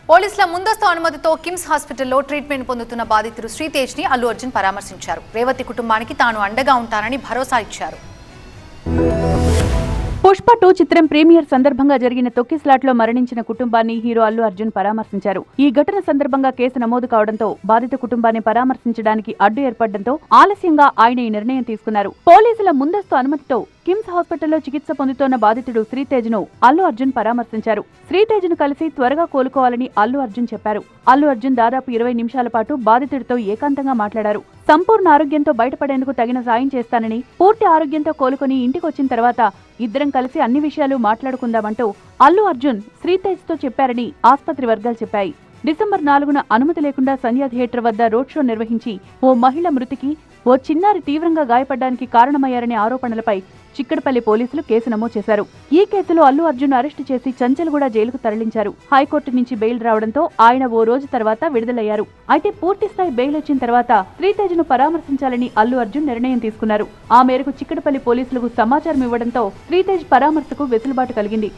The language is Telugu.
పోలీసుల ముందస్తు అనుమతితో కిమ్స్ హాస్పిటల్లో ట్రీట్మెంట్ పొందుతున్న బాధితుడు శ్రీతేజ్ ని అల్లు అర్జున్ పరామర్శించారు. రేవతి కుటుంబానికి తాను అండగా ఉంటానని భరోసా ఇచ్చారు. పుష్ప 2 చిత్రం ప్రీమియర్ సందర్భంగా జరిగిన తొక్కిస్లాట్లో మరణించిన కుటుంబాన్ని హీరో అల్లు అర్జున్ పరామర్శించారు. ఈ ఘటన సందర్భంగా కేసు నమోదు కావడంతో బాధిత కుటుంబాన్ని పరామర్శించడానికి అడ్డు ఏర్పడడంతో ఆలస్యంగా ఆయన ఈ నిర్ణయం తీసుకున్నారు. పోలీసుల ముందస్తు అనుమతితో కిమ్స్ హాస్పిటల్లో చికిత్స పొందుతోన్న బాధితుడు శ్రీతేజ్ ను అల్లు అర్జున్ పరామర్శించారు. శ్రీతేజ్ ను కలిసి త్వరగా కోలుకోవాలని అల్లు అర్జున్ చెప్పారు. అల్లు అర్జున్ దాదాపు 20 నిమిషాల పాటు బాధితుడితో ఏకాంతంగా మాట్లాడారు. సంపూర్ణ ఆరోగ్యంతో బయటపడేందుకు తగిన సాయం చేస్తానని, పూర్తి ఆరోగ్యంతో కోలుకొని ఇంటికొచ్చిన తర్వాత ఇద్దరం కలిసి అన్ని విషయాలు మాట్లాడుకుందామంటూ అల్లు అర్జున్ శ్రీతేజ్ తో చెప్పారని ఆస్పత్రి వర్గాలు చెప్పాయి. డిసెంబర్ 4న అనుమతి లేకుండా సంధ్యా థియేటర్ వద్ద రోడ్ షో నిర్వహించి ఓ మహిళ మృతికి, ఓ చిన్నారి తీవ్రంగా గాయపడడానికి కారణమయ్యారనే ఆరోపణలపై చిక్కడపల్లి పోలీసులు కేసు నమోదు చేశారు. ఈ కేసులో అల్లు అర్జున్ అరెస్టు చేసి చంచల్గూడ జైలుకు తరలించారు. హైకోర్టు నుంచి బెయిల్ రావడంతో ఆయన ఓ రోజు తర్వాత విడుదలయ్యారు. అయితే పూర్తిస్థాయి బెయిల్ వచ్చిన తర్వాత శ్రీతేజ్ ను పరామర్శించాలని అల్లు అర్జున్ నిర్ణయం తీసుకున్నారు. ఆ మేరకు చిక్కడపల్లి పోలీసులకు సమాచారం ఇవ్వడంతో శ్రీతేజ్ పరామర్శకు వెసులుబాటు కలిగింది.